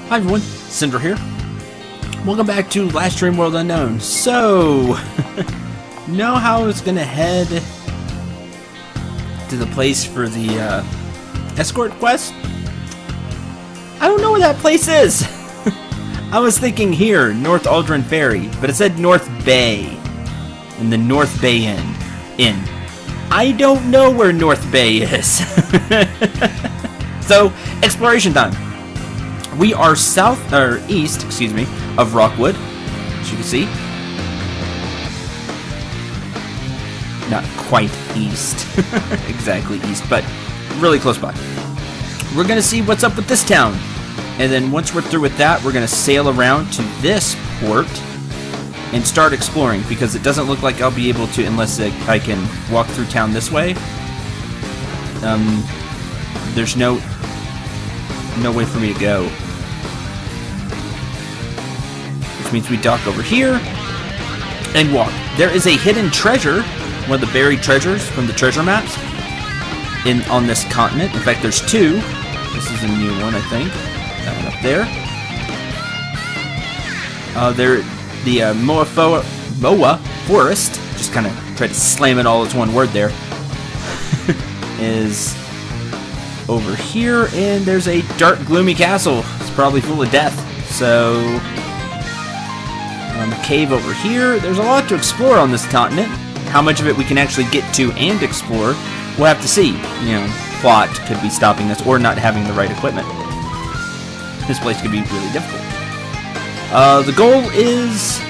Hi everyone, Cendril here. Welcome back to Last Dream World Unknown. So, know how I was gonna head to the place for the escort quest? I don't know where that place is. I was thinking here, North Aldrin Ferry, but it said North Bay, in the North Bay Inn. I don't know where North Bay is. So, exploration time. We are east, of Rockwood, as you can see. Not quite east, exactly east, but really close by. We're gonna see what's up with this town, and then once we're through with that, we're gonna sail around to this port and start exploring, because it doesn't look like I'll be able to unless I can walk through town this way. There's no way for me to go. Which means we dock over here and walk. There is a hidden treasure, one of the buried treasures from the treasure maps on this continent. In fact, there's two. This is a new one, I think. That one up there. The Moa Forest, just kind of tried to slam it all as one word there, is over here, and there's a dark, gloomy castle. It's probably full of death. So, cave over here. There's a lot to explore on this continent. How much of it we can actually get to and explore, we'll have to see. You know, plot could be stopping us, or not having the right equipment. This place could be really difficult. The goal is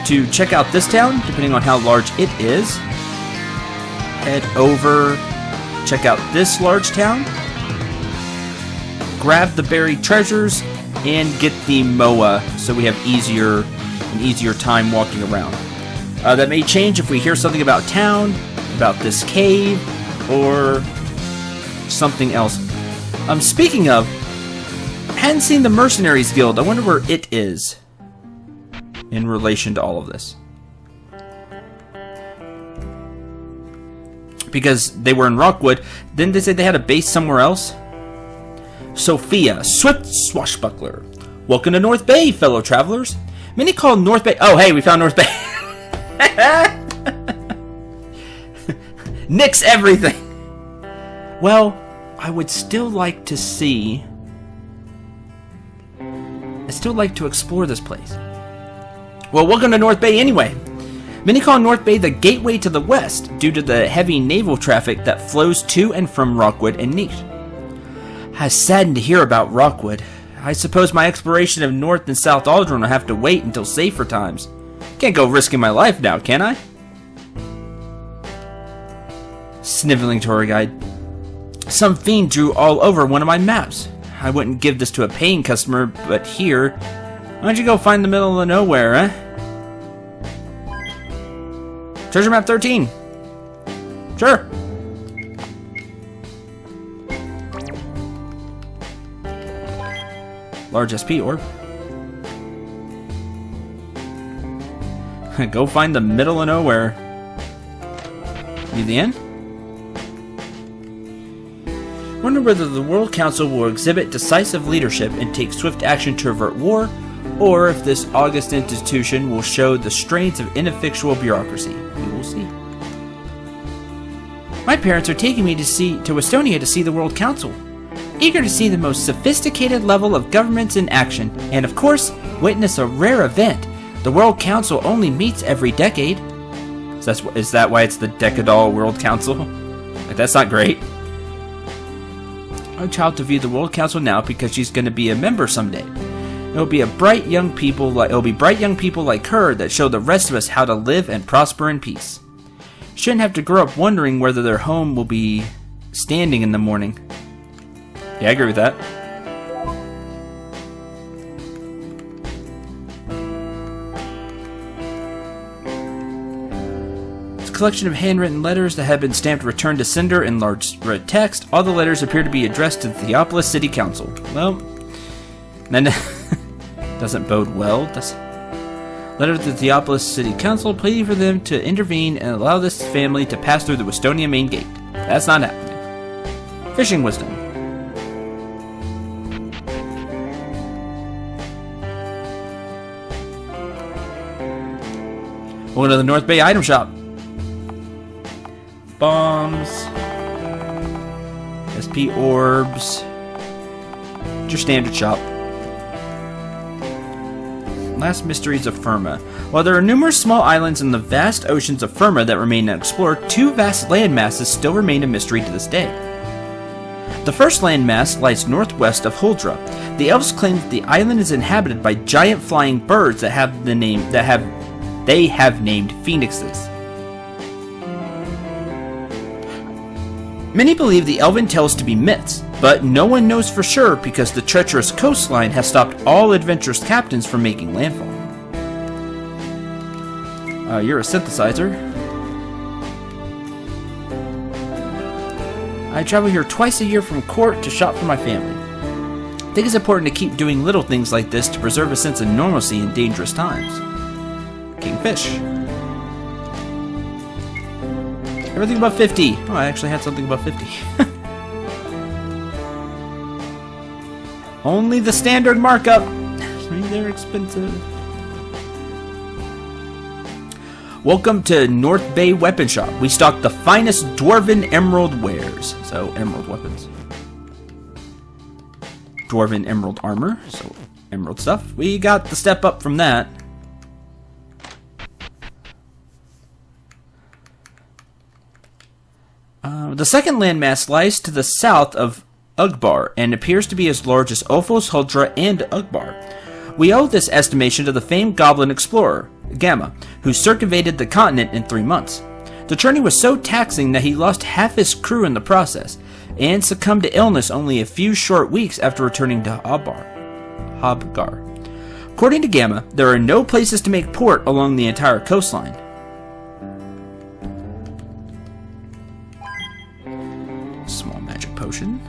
to check out this town, depending on how large it is. Head over, check out this large town, grab the buried treasures, and get the Moa, so we have an easier time walking around. That may change if we hear something about town, about this cave, or something else. Speaking of, hadn't seen the Mercenaries Guild. I wonder where it is in relation to all of this. Because they were in Rockwood, didn't they say they had a base somewhere else? Sophia, swift swashbuckler. Welcome to North Bay, fellow travelers. Many call North Bay... Oh, hey, we found North Bay. Nix everything. Well, I would still like to see... I'd still like to explore this place. Well, welcome to North Bay anyway. Many call North Bay the gateway to the west due to the heavy naval traffic that flows to and from Rockwood and Niche. I was saddened to hear about Rockwood. I suppose my exploration of North and South Aldrin will have to wait until safer times. Can't go risking my life now, can I? Sniveling tour guide. Some fiend drew all over one of my maps. I wouldn't give this to a paying customer, but here... Why don't you go find the middle of nowhere, eh? Treasure map 13. Sure. Large SP orb. Go find the middle of nowhere. You the end? Wonder whether the World Council will exhibit decisive leadership and take swift action to avert war, or if this august institution will show the strains of ineffectual bureaucracy. We will see. My parents are taking me to Westonia to see the World Council. Eager to see the most sophisticated level of governments in action, and of course, witness a rare event. The World Council only meets every decade. Is that why it's the Decadal World Council? Like, that's not great. Our child to view the World Council now because she's going to be a member someday. It'll be bright young people like her that show the rest of us how to live and prosper in peace. Shouldn't have to grow up wondering whether their home will be standing in the morning. Yeah, I agree with that. It's a collection of handwritten letters that have been stamped "Return to Cinder" in large red text. All the letters appear to be addressed to the Theopolis City Council. Well, then doesn't bode well, does it? Letter to the Theopolis City Council pleading for them to intervene and allow this family to pass through the Westonia main gate. That's not happening. Fishing wisdom. We'll go to the North Bay item shop. Bombs. SP orbs. It's your standard shop. Last mysteries of Firma. While there are numerous small islands in the vast oceans of Firma that remain unexplored, 2 vast land masses still remain a mystery to this day. The first landmass lies northwest of Huldra. The elves claim that the island is inhabited by giant flying birds that have named phoenixes. Many believe the elven tales to be myths, but no one knows for sure because the treacherous coastline has stopped all adventurous captains from making landfall. You're a synthesizer. I travel here twice a year from court to shop for my family. I think it's important to keep doing little things like this to preserve a sense of normalcy in dangerous times. Kingfish. Everything above 50. Oh, I actually had something above 50. Only the standard markup. They're expensive. Welcome to North Bay Weapon Shop. We stock the finest Dwarven Emerald wares. So, emerald weapons. Dwarven Emerald armor. So, emerald stuff. We got the step up from that. The second landmass lies to the south of Ugbar and appears to be as large as Ophos, Huldra, and Ugbar. We owe this estimation to the famed Goblin explorer, Gamma, who circumvented the continent in 3 months. The journey was so taxing that he lost half his crew in the process, and succumbed to illness only a few short weeks after returning to Hobgar. According to Gamma, there are no places to make port along the entire coastline. Small magic potion.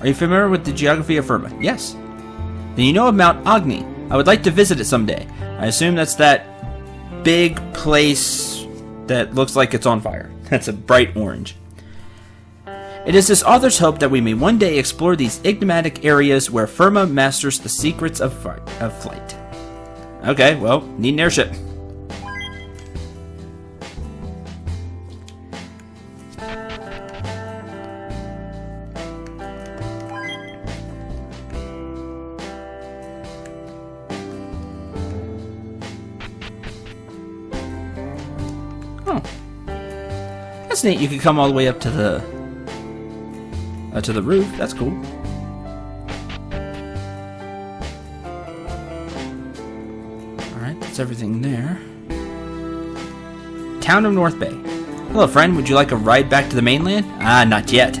Are you familiar with the geography of Firma? Yes. Then you know of Mount Agni. I would like to visit it someday. I assume that's that big place that looks like it's on fire. That's a bright orange. It is this author's hope that we may one day explore these enigmatic areas where Firma masters the secrets of flight. Okay, well, need an airship. That's neat. You can come all the way up to the roof. That's cool. Alright, that's everything there. Town of North Bay. Hello, friend. Would you like a ride back to the mainland? Ah, not yet.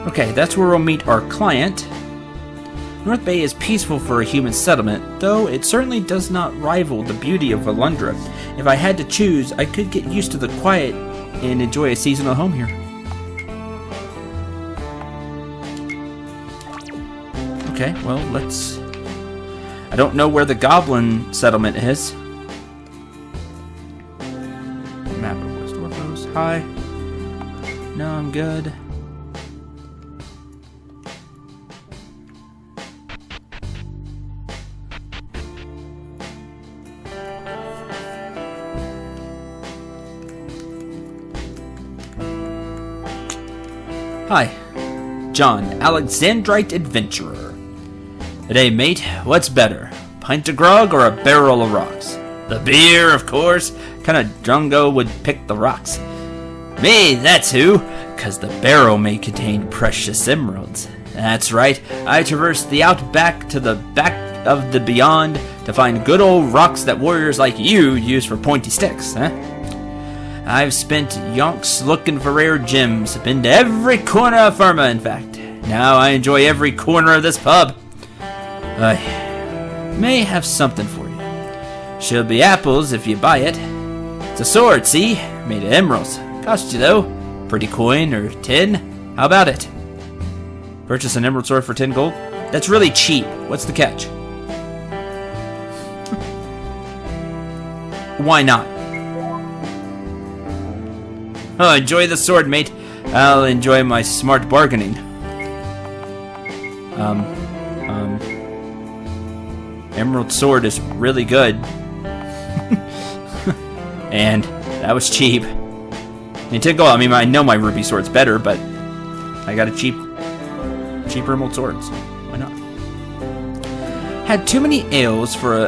Okay, that's where we'll meet our client. North Bay is peaceful for a human settlement, though it certainly does not rival the beauty of Valundra. If I had to choose, I could get used to the quiet and enjoy a seasonal home here. Okay, well, let's... I don't know where the Goblin settlement is. Map of West Orphos. Hi. No, I'm good. Hi, John, Alexandrite Adventurer. Today, mate, what's better? Pint of grog or a barrel of rocks? The beer, of course. Kind of drungo would pick the rocks. Me, that's who, 'cause the barrel may contain precious emeralds. That's right, I traverse the outback to the back of the beyond to find good old rocks that warriors like you use for pointy sticks, huh? I've spent yonks looking for rare gems, been to every corner of Firma, in fact. Now I enjoy every corner of this pub. I may have something for you. She'll be apples if you buy it. It's a sword, see? Made of emeralds. Cost you, though. Pretty coin or 10. How about it? Purchase an emerald sword for 10 gold? That's really cheap. What's the catch? Why not? Oh, enjoy the sword, mate. I'll enjoy my smart bargaining. Emerald sword is really good. And that was cheap. And typical, I mean, I know my ruby sword's better, but I got a cheap emerald swords. Why not? Had too many ales for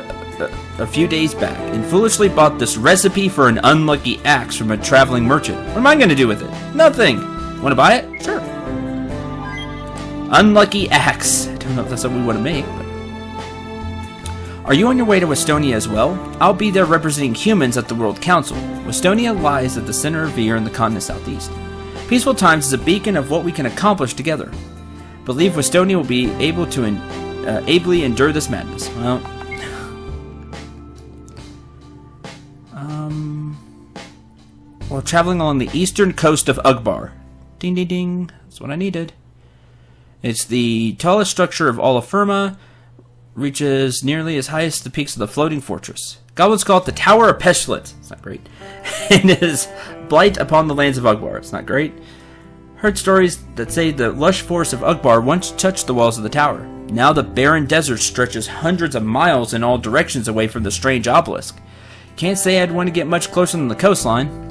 a few days back, and foolishly bought this recipe for an unlucky axe from a traveling merchant. What am I going to do with it? Nothing. Want to buy it? Sure. Unlucky axe. I don't know if that's something we want to make, but... Are you on your way to Westonia as well? I'll be there representing humans at the World Council. Westonia lies at the center of Veer in the continent southeast. Peaceful Times is a beacon of what we can accomplish together. Believe Westonia will be able to ably endure this madness. Well... While traveling along the eastern coast of Ugbar. Ding ding ding. That's what I needed. It's the tallest structure of all Firma. Reaches nearly as high as the peaks of the floating fortress. Goblins call it the Tower of Pestilence. It's not great. And it is blight upon the lands of Ugbar. It's not great. Heard stories that say the lush forest of Ugbar once touched the walls of the tower. Now the barren desert stretches hundreds of miles in all directions away from the strange obelisk. Can't say I'd want to get much closer than the coastline.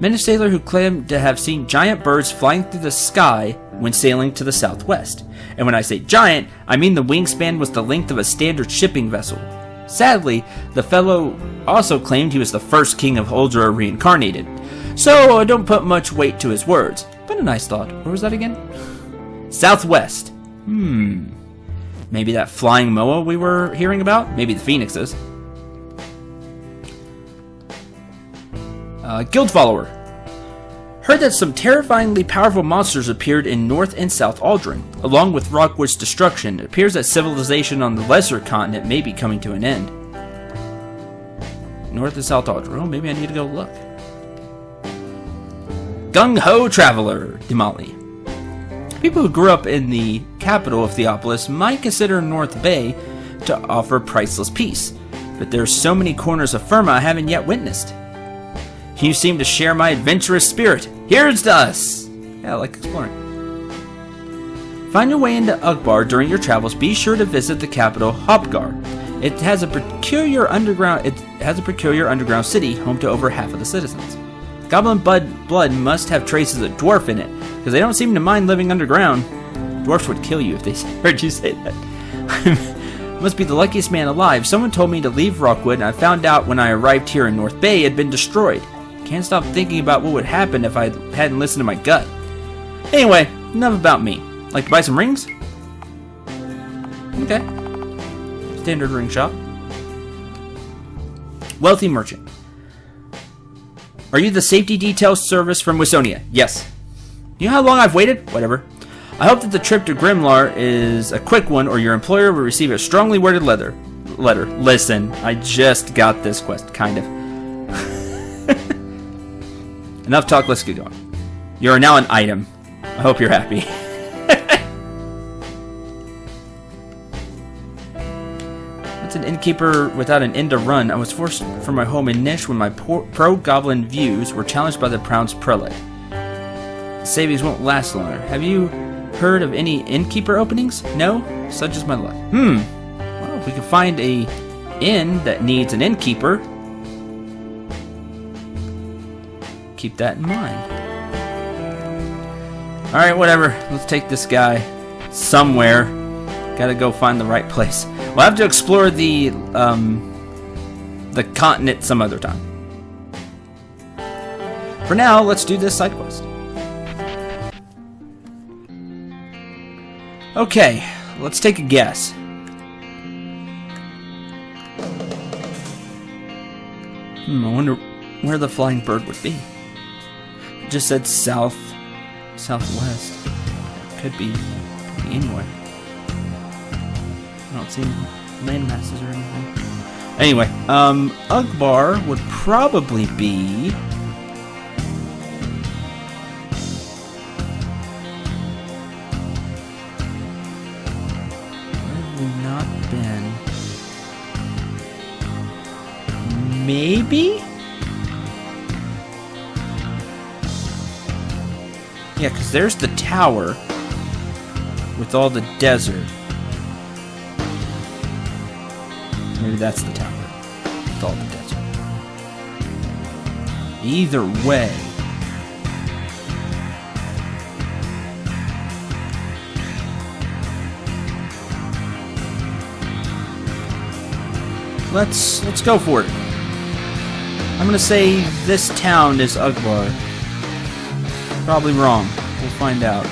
Met a sailor who claimed to have seen giant birds flying through the sky when sailing to the southwest. And when I say giant, I mean the wingspan was the length of a standard shipping vessel. Sadly, the fellow also claimed he was the first king of Uldra reincarnated. So I don't put much weight to his words. But a nice thought. Where was that again? Southwest. Maybe that flying Moa we were hearing about? Maybe the phoenixes. Guild follower. Heard that some terrifyingly powerful monsters appeared in North and South Aldrin. Along with Rockwood's destruction, it appears that civilization on the lesser continent may be coming to an end. North and South Aldrin. Oh, maybe I need to go look. Gung-Ho Traveler, Dimali. People who grew up in the capital of Theopolis might consider North Bay to offer priceless peace, but there's so many corners of Firma I haven't yet witnessed. You seem to share my adventurous spirit. Here's to us! Yeah, I like exploring. Find your way into Ugbar during your travels. Be sure to visit the capital, Hopgar. It has a peculiar underground city, home to over half of the citizens. Goblin blood must have traces of dwarf in it, because they don't seem to mind living underground. Dwarfs would kill you if they heard you say that. Must be the luckiest man alive. Someone told me to leave Rockwood, and I found out when I arrived here in North Bay it had been destroyed. Can't stop thinking about what would happen if I hadn't listened to my gut. Anyway, enough about me. Like to buy some rings? Okay. Standard ring shop. Wealthy merchant. Are you the safety detail service from Westonia? Yes. You know how long I've waited? Whatever. I hope that the trip to Grimlar is a quick one, or your employer will receive a strongly worded letter. Listen, I just got this quest, kind of. Enough talk, let's get going. You are now an item. I hope you're happy. That's an innkeeper without an inn to run. I was forced from my home in Nish when my pro-goblin views were challenged by the Prounce prelate. Savings won't last longer. Have you heard of any innkeeper openings? No? Such is my luck. Well, if we can find a inn that needs an innkeeper, keep that in mind. Alright, whatever. Let's take this guy somewhere. Gotta go find the right place. We'll have to explore the continent some other time. For now, let's do this side quest. Okay, let's take a guess. I wonder where the flying bird would be. It just said southwest. Could be anywhere. I don't see any land masses or anything. Anyway, Ugbar would probably be... Maybe? Yeah, because there's the tower with all the desert. Maybe that's the tower. With all the desert. Either way. Let's go for it. I'm gonna say this town is Ugbar. Probably wrong. We'll find out.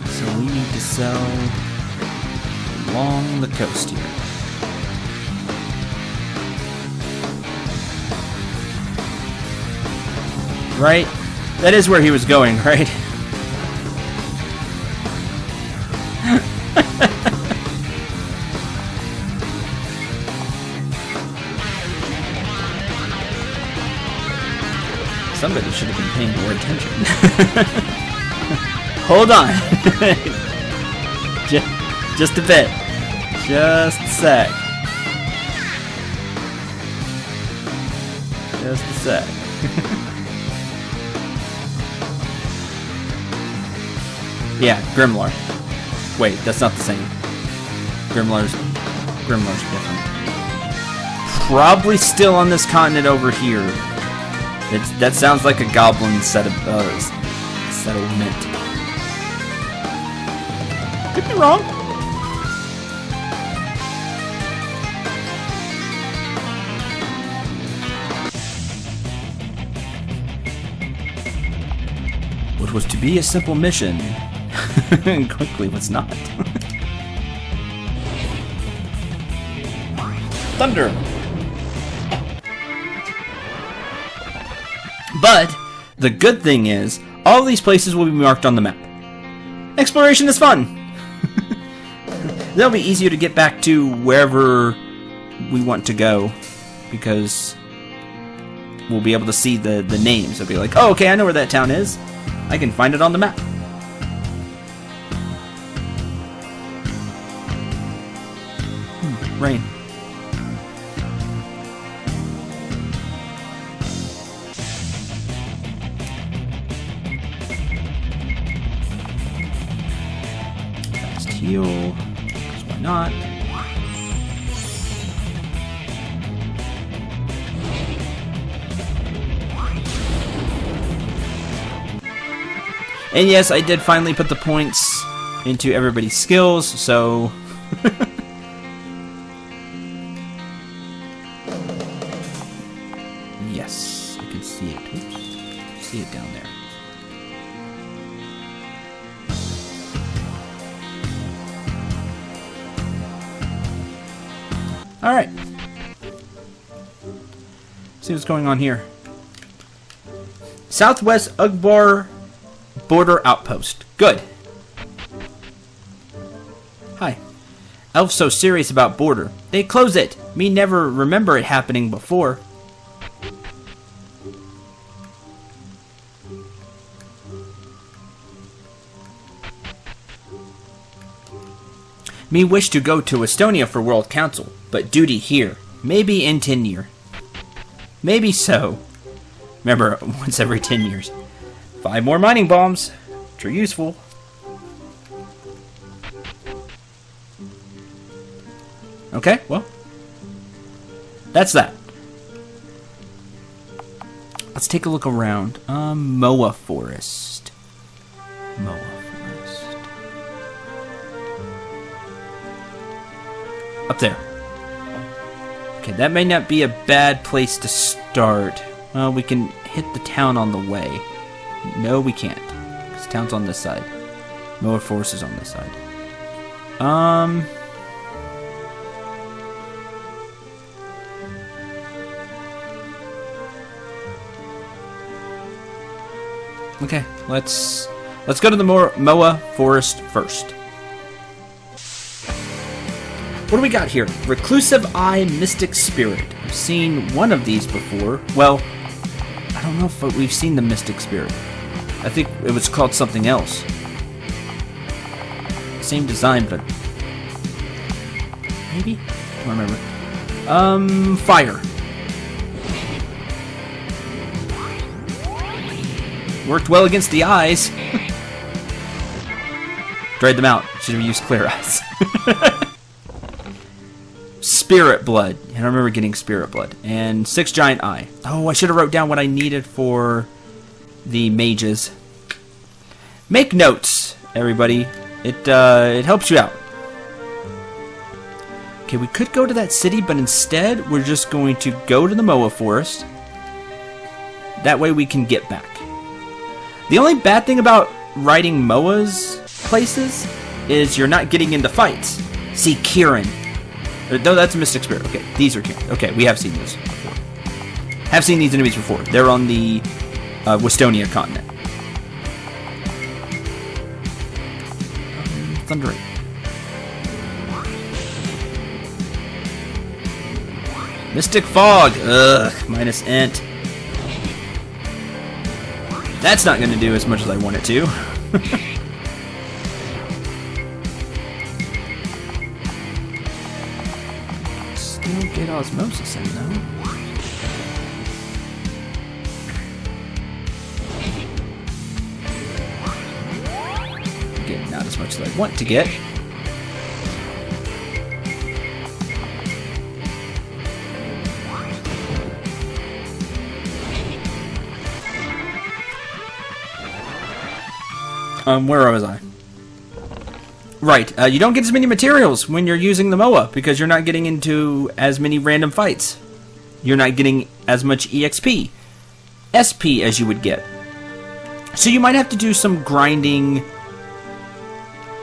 So we need to sell along the coast here. Right? That is where he was going, right? Somebody should have been paying more attention. Hold on. just a bit. Just a sec. Just a sec. Yeah, Grimlar. Wait, that's not the same. Grimlar's different. Probably still on this continent over here. That sounds like a goblin settlement. Could be wrong. What was to be a simple mission quickly was not. Thunder. But the good thing is, all these places will be marked on the map. Exploration is fun! That'll be easier to get back to wherever we want to go, because we'll be able to see the names. It'll be like, oh, okay, I know where that town is. I can find it on the map. Rain. Heal, because why not? And yes, I did finally put the points into everybody's skills, so... Yes, I can see it. Oops. See it down there. Alright. See what's going on here. Southwest Ugbar Border Outpost. Good. Hi. Elf's so serious about border. They close it. Me never remember it happening before. Me wish to go to Estonia for World Council, but duty here. Maybe in 10 years. Maybe so. Remember, once every 10 years. 5 more mining bombs. Which are useful. Okay, well. That's that. Let's take a look around. Moa Forest. Moa Forest. Up there. Okay, that may not be a bad place to start. Well, we can hit the town on the way. No, we can't. Because town's on this side. Moa Forest is on this side. Okay, let's go to the Moa Forest first. What do we got here? Reclusive Eye Mystic Spirit. I've seen one of these before. Well, I don't know if we've seen the Mystic Spirit. I think it was called something else. Same design, but... maybe? I don't remember. Fire. Worked well against the eyes. Dried them out. Should have used clear eyes. spirit blood. I don't remember getting spirit blood. And 6 giant eye. Oh, I should have wrote down what I needed for the mages. Make notes, everybody. It helps you out. Okay, we could go to that city, but instead we're just going to go to the Moa Forest. That way we can get back. The only bad thing about riding Moa's places is you're not getting into fights. See Kieran. No, that's a Mystic Spirit. Okay, these are Kieran. Okay, we have seen this before. Have seen these enemies before. They're on the Westonia continent. Thunder. Mystic Fog. Ugh, minus int. That's not going to do as much as I want it to. Still get osmosis in though. Not as much as I want to get. Where was I? Right, you don't get as many materials when you're using the MOA because you're not getting into as many random fights. You're not getting as much EXP, SP as you would get. So you might have to do some grinding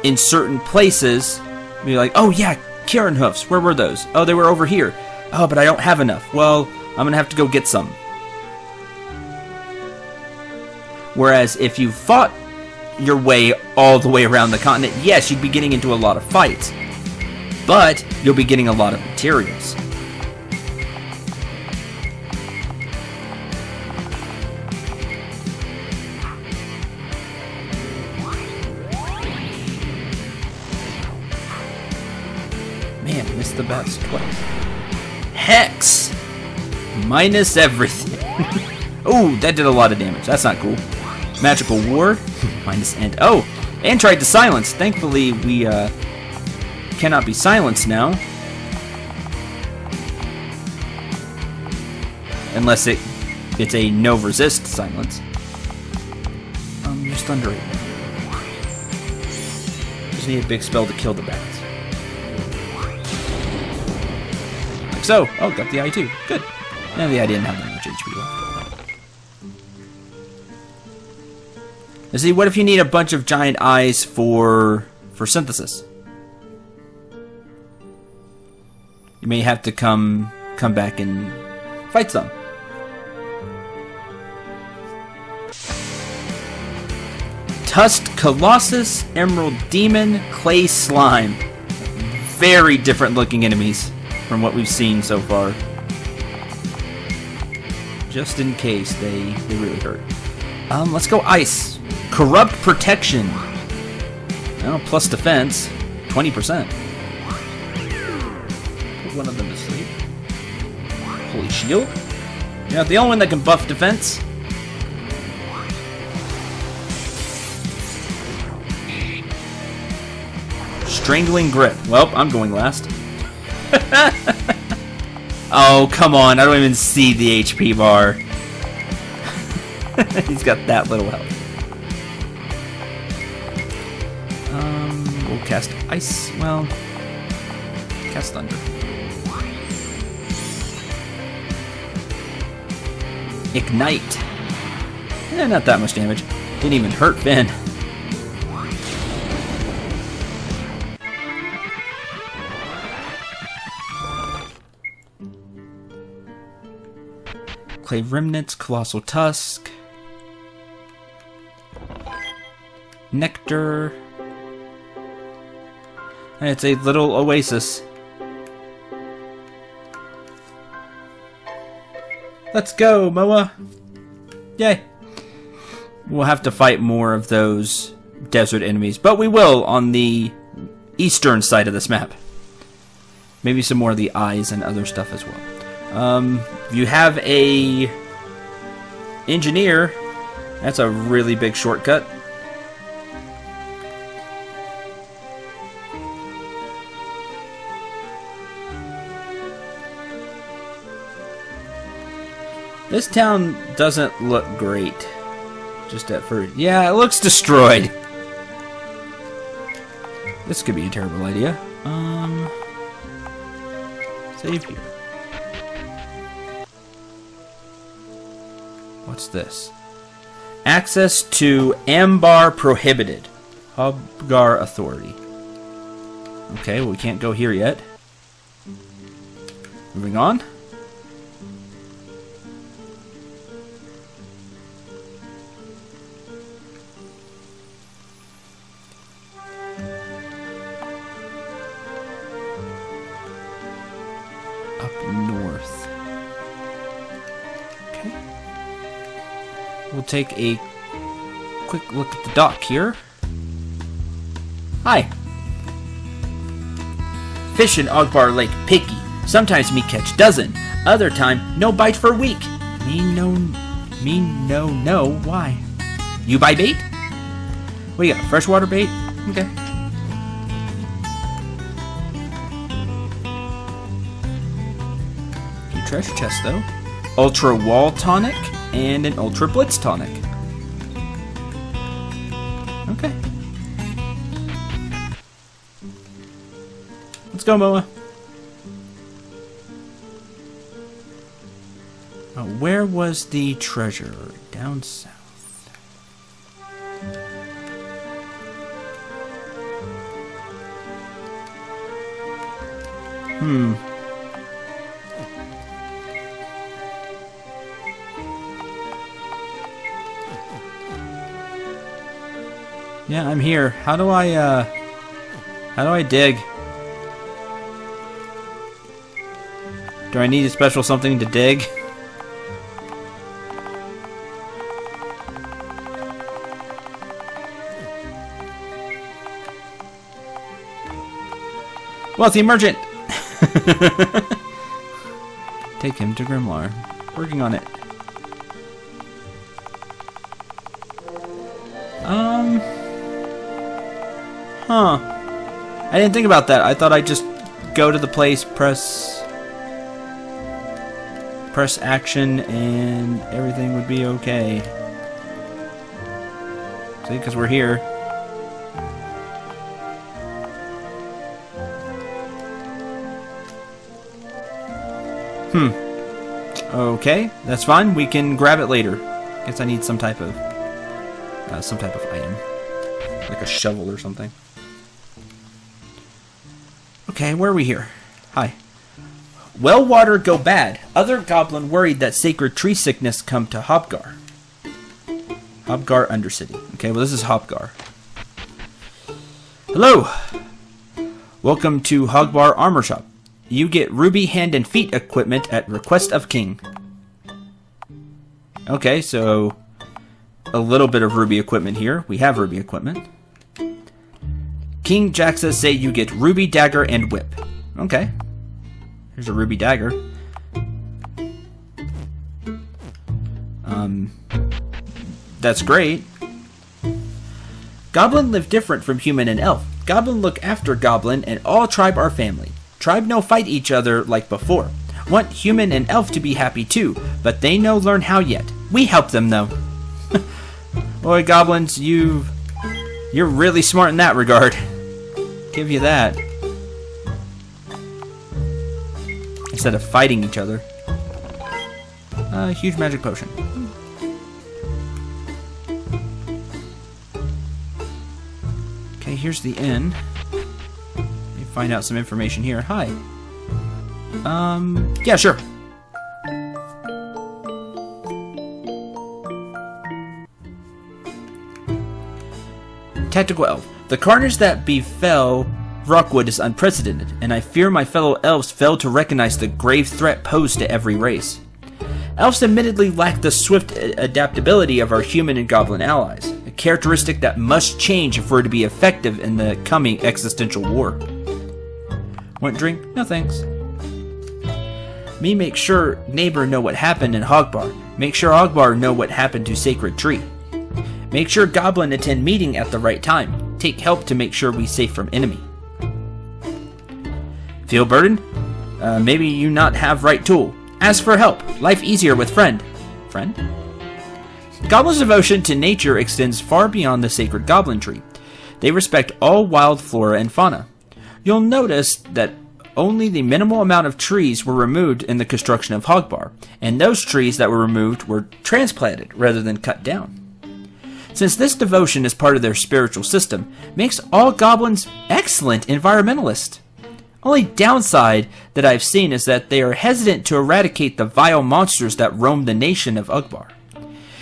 in certain places. Be like, oh yeah, Kieran hoofs, where were those? Oh, they were over here. Oh, but I don't have enough. Well, I'm gonna have to go get some. Whereas if you fought your way all the way around the continent, yes, you'd be getting into a lot of fights, but you'll be getting a lot of materials. Man, missed the bats twice. Hex! Minus everything. Oh, that did a lot of damage. That's not cool. Magical Ward. Minus end. Oh, and tried to silence. Thankfully, we cannot be silenced now. Unless it's a no resist silence. Just under it. Just need a big spell to kill the bats. Like so. Oh, got the eye too. Good. Now the eye didn't have that much HP left. Now see, what if you need a bunch of giant eyes for synthesis? You may have to come back and fight some. Tusked Colossus, Emerald Demon, Clay Slime. Very different looking enemies from what we've seen so far. Just in case they really hurt. Let's go Ice. Corrupt Protection. Oh, plus defense. 20%. Put one of them to sleep. Holy Shield. You're not the only one that can buff defense. Strangling Grip. Well, I'm going last. Oh, come on. I don't even see the HP bar. He's got that little health. We'll cast Ice. Well, cast Thunder. Ignite. Not that much damage. Didn't even hurt Finn. Clay Remnants, Colossal Tusk, Nectar. And it's a little oasis. Let's go, Moa! Yay! We'll have to fight more of those desert enemies, but we will on the eastern side of this map. Maybe some more of the eyes and other stuff as well. If you have a engineer, that's a really big shortcut. This town doesn't look great. Just at first. Yeah, it looks destroyed. This could be a terrible idea. Save here. What's this? Access to Ambar prohibited. Hubgar authority. Okay, well we can't go here yet. Moving on. North. Okay. We'll take a quick look at the dock here. Hi. Fish in Ogbar Lake picky. Sometimes me catch dozen. Other time no bite for week. Me no. Why? You buy bait? What do you got? Freshwater bait? Okay. Treasure chest though. Ultra Wall Tonic and an Ultra Blitz Tonic. Okay. Let's go, Moa. Where was the treasure? Down south. Yeah, I'm here. How do I dig? Do I need a special something to dig? Wealthy merchant! Take him to Grimlar. Working on it. Huh. I didn't think about that. I thought I'd just go to the place, press action, and everything would be okay. See, because we're here. Okay, that's fine. We can grab it later. Guess I need some type of item, like a shovel or something. Okay, where are we here? Hi. Well water go bad. Other goblin worried that sacred tree sickness come to Hobgar. Hobgar Undercity. Okay, well this is Hobgar. Hello! Welcome to Hogbar Armor Shop. You get ruby hand and feet equipment at request of king. Okay, so a little bit of ruby equipment here. We have ruby equipment. King Jaxa say you get ruby dagger and whip. Okay. Here's a ruby dagger. That's great. Goblin live different from human and elf. Goblin look after goblin and all tribe are family. Tribe no fight each other like before. Want human and elf to be happy too, but they no learn how yet. We help them though. Boy, goblins, you're really smart in that regard. Give you that. Instead of fighting each other. Huge magic potion. Okay, here's the inn. Let me find out some information here. Hi. Yeah, sure. Tactical elf. The carnage that befell Rockwood is unprecedented, and I fear my fellow elves failed to recognize the grave threat posed to every race. Elves admittedly lack the swift adaptability of our human and goblin allies, a characteristic that must change if we're to be effective in the coming existential war. Want drink? No thanks. Me make sure neighbor know what happened in Hogbar. Make sure Hogbar know what happened to Sacred Tree. Make sure Goblin attend meeting at the right time. Take help to make sure we safe from enemy. Feel burdened? Maybe you not have right tool. Ask for help. Life easier with friend. friend. Goblins' devotion to nature extends far beyond the sacred goblin tree. They respect all wild flora and fauna. You'll notice that only the minimal amount of trees were removed in the construction of Hogbar, and those trees that were removed were transplanted rather than cut down. Since this devotion is part of their spiritual system, makes all goblins excellent environmentalists. Only downside that I've seen is that they are hesitant to eradicate the vile monsters that roam the nation of Ugbar.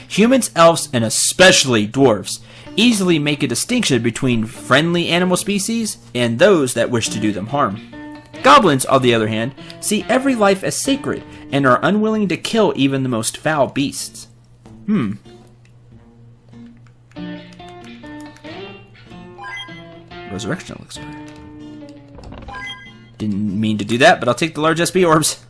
Humans, elves, and especially dwarves easily make a distinction between friendly animal species and those that wish to do them harm. Goblins, on the other hand, see every life as sacred and are unwilling to kill even the most foul beasts. Resurrection elixir. Didn't mean to do that, but I'll take the large SP orbs.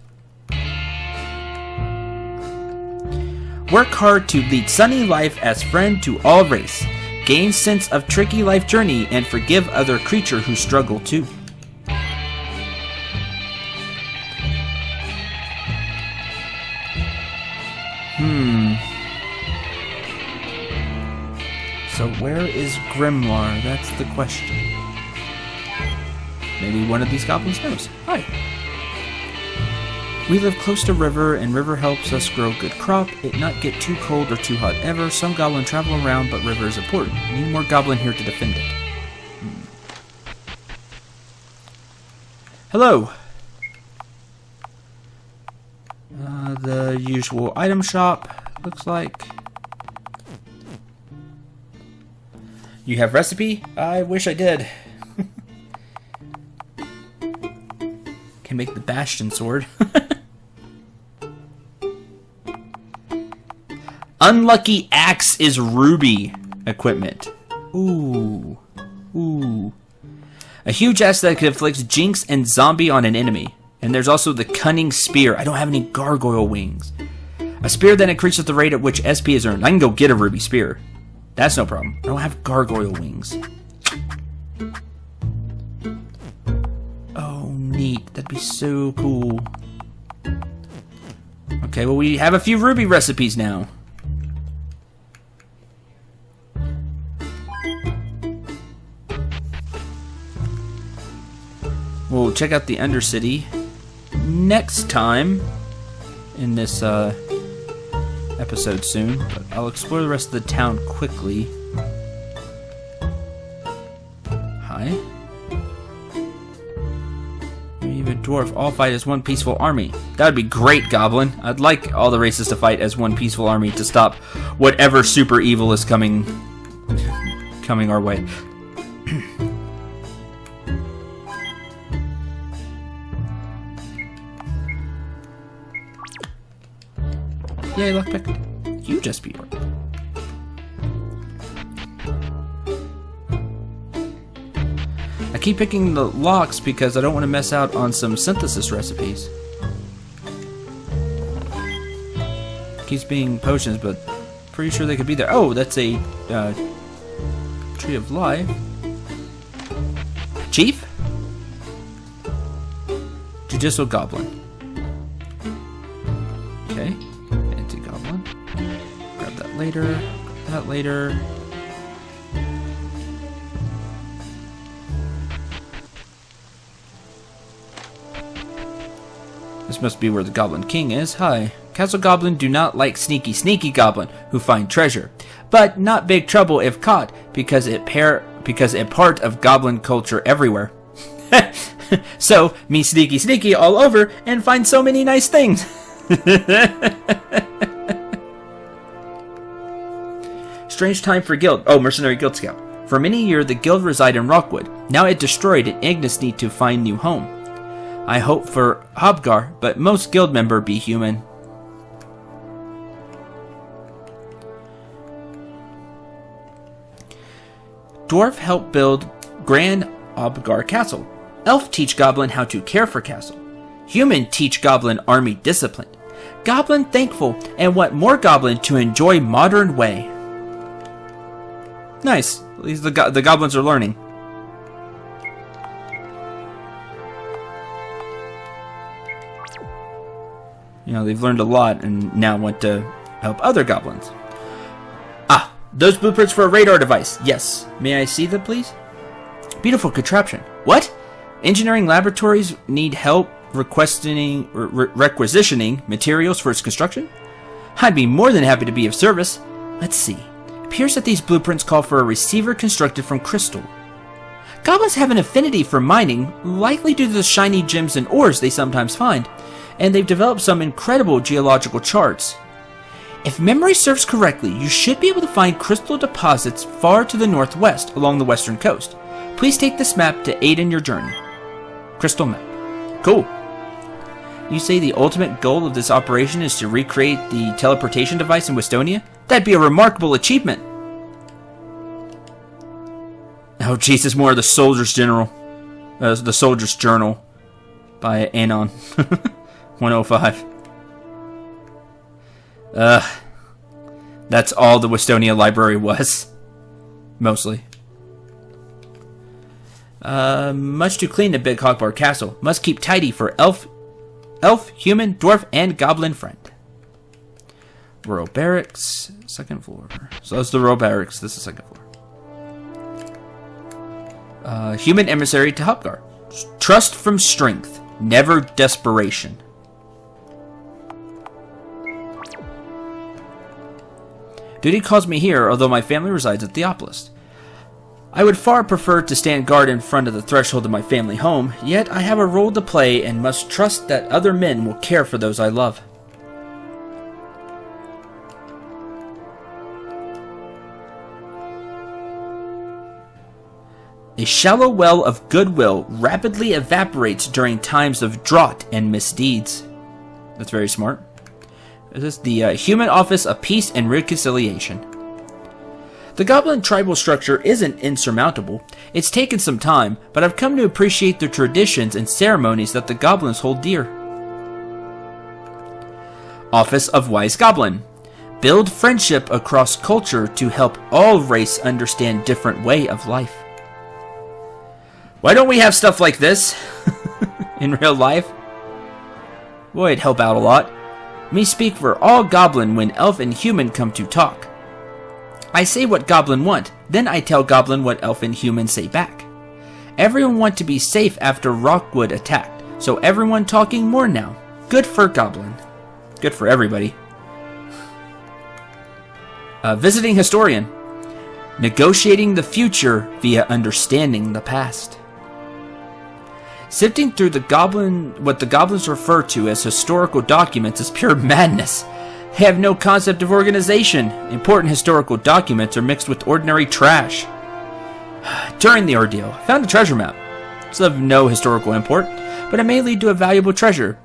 Work hard to lead sunny life as friend to all race. Gain sense of tricky life journey and forgive other creature who struggle too. So where is Grimoire? That's the question. Maybe one of these goblins knows. Hi. We live close to river, and river helps us grow good crop. It not get too cold or too hot ever. Some goblin travel around, but river is important. Need more goblin here to defend it. Hello. The usual item shop, looks like. You have recipe? I wish I did. Can make the Bastion sword. Unlucky axe is ruby equipment. Ooh. Ooh. A huge axe that can inflict jinx and zombie on an enemy. And there's also the cunning spear. I don't have any gargoyle wings. A spear that increases the rate at which SP is earned. I can go get a ruby spear. That's no problem. I don't have gargoyle wings. Oh, neat. That'd be so cool. Okay, well, we have a few ruby recipes now. We'll check out the Undercity next time in this episode soon, but I'll explore the rest of the town quickly. Hi. Even dwarf all fight as one peaceful army. That would be great, Goblin. I'd like all the races to fight as one peaceful army to stop whatever super evil is coming our way. Yay, luck picked. Huge SP orb. I keep picking the locks because I don't want to mess out on some synthesis recipes. Keeps being potions, but pretty sure they could be there. Oh, that's a Tree of Life. Chief? Judicial Goblin. Okay. Anti-Goblin. Grab that later. Grab that later. This must be where the Goblin King is. Hi. Castle Goblin do not like sneaky Goblin who find treasure, but not big trouble if caught because it part of Goblin culture everywhere. So me sneaky all over and find so many nice things. Strange time for guild. Oh, mercenary guild scout. For many years the guild reside in Rockwood. Now it destroyed and Ignis need to find new home. I hope for Hobgar, but most guild member be human. Dwarf help build Grand Hobgar Castle. Elf teach Goblin how to care for castle. Human teach Goblin army discipline. Goblin thankful and want more Goblin to enjoy modern way. Nice. At least the Goblins are learning. You know, they've learned a lot and now want to help other goblins. Ah, those blueprints for a radar device. Yes. May I see them, please? Beautiful contraption. What? Engineering laboratories need help requisitioning materials for its construction? I'd be more than happy to be of service. Let's see. It appears that these blueprints call for a receiver constructed from crystal. Goblins have an affinity for mining, likely due to the shiny gems and ores they sometimes find, and they've developed some incredible geological charts. If memory serves correctly, you should be able to find crystal deposits far to the northwest along the western coast. Please take this map to aid in your journey. Crystal map. Cool. You say the ultimate goal of this operation is to recreate the teleportation device in Westonia? That'd be a remarkable achievement. Oh, Jesus, more of the Soldier's General. The Soldier's Journal by Anon. 105. That's all the Westonia library was. Mostly. Much too clean to Big Hogbar Castle. Must keep tidy for elf, human, dwarf, and goblin friend. Royal Barracks, second floor. So that's the Royal Barracks. This is second floor. Human emissary to Hopgar. Trust from strength, never desperation. Duty calls me here, although my family resides at Theopolis. I would far prefer to stand guard in front of the threshold of my family home, yet I have a role to play and must trust that other men will care for those I love. A shallow well of goodwill rapidly evaporates during times of drought and misdeeds. That's very smart. This is the Human Office of Peace and Reconciliation. The Goblin tribal structure isn't insurmountable. It's taken some time, but I've come to appreciate the traditions and ceremonies that the Goblins hold dear. Office of Wise Goblin. Build friendship across culture to help all race understand different way of life. Why don't we have stuff like this in real life? Boy, it'd help out a lot. Me speak for all Goblin when Elf and Human come to talk. I say what Goblin want, then I tell Goblin what Elf and Human say back. Everyone want to be safe after Rockwood attacked, so everyone talking more now. Good for Goblin. Good for everybody. Visiting Historian. Negotiating the future via understanding the past. Sifting through what the Goblins refer to as historical documents is pure madness. They have no concept of organization. Important historical documents are mixed with ordinary trash. During the ordeal, I found a treasure map. It's of no historical import, but it may lead to a valuable treasure.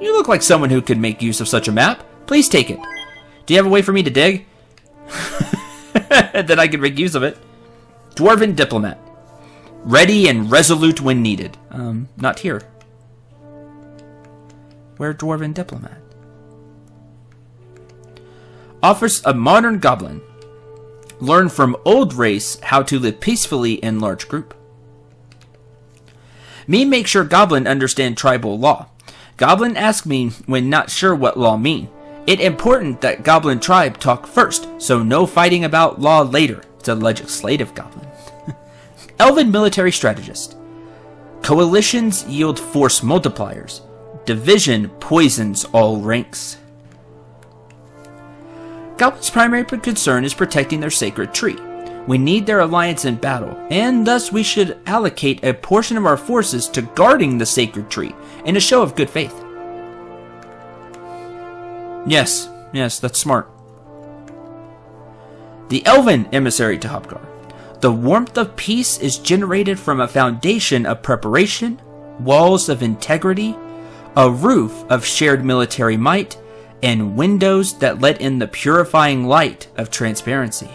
You look like someone who could make use of such a map. Please take it. Do you have a way for me to dig? That I could make use of it. Dwarven Diplomat. Ready and resolute when needed. Not here. Where Dwarven Diplomat? Offers a modern goblin. Learn from old race how to live peacefully in large group. Me make sure Goblin understand tribal law. Goblin ask me when not sure what law mean. It important that Goblin tribe talk first, so no fighting about law later. It's a legislative Goblin. Elven military strategist. Coalitions yield force multipliers. Division poisons all ranks. Goblin's primary concern is protecting their sacred tree. We need their alliance in battle, and thus we should allocate a portion of our forces to guarding the sacred tree in a show of good faith. Yes, that's smart. The Elven emissary to Hopgar. The warmth of peace is generated from a foundation of preparation, walls of integrity, a roof of shared military might, and windows that let in the purifying light of transparency.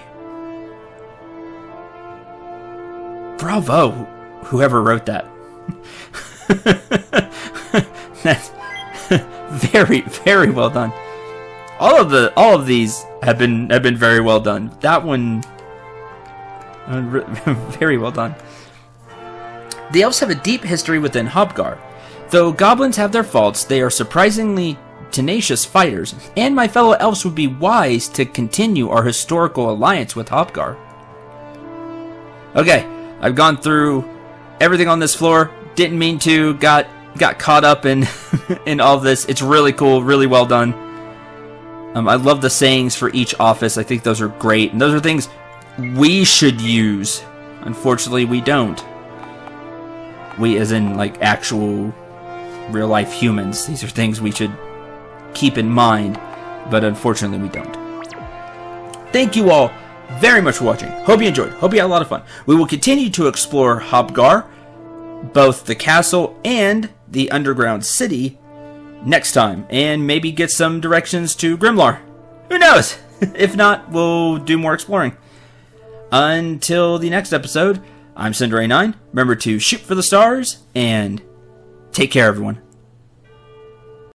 Bravo, whoever wrote that. That's very, very well done. All of these have been very well done. That one, very well done. The elves have a deep history within Hobgar. Though goblins have their faults, they are surprisingly tenacious fighters, and my fellow elves would be wise to continue our historical alliance with Hobgar. Okay, I've gone through everything on this floor. Didn't mean to. Got caught up in in all of this. It's really cool, really well done. I love the sayings for each office. I think those are great, and those are things we should use. Unfortunately, we don't. We as in, like, actual real-life humans. These are things we should keep in mind, but unfortunately we don't. Thank you all very much for watching. Hope you enjoyed. Hope you had a lot of fun. We will continue to explore Hobgar, both the castle and the underground city, next time, and maybe get some directions to Grimlar. Who knows? If not, we'll do more exploring. Until the next episode, I'm Cendril 9. Remember to shoot for the stars, and take care, everyone.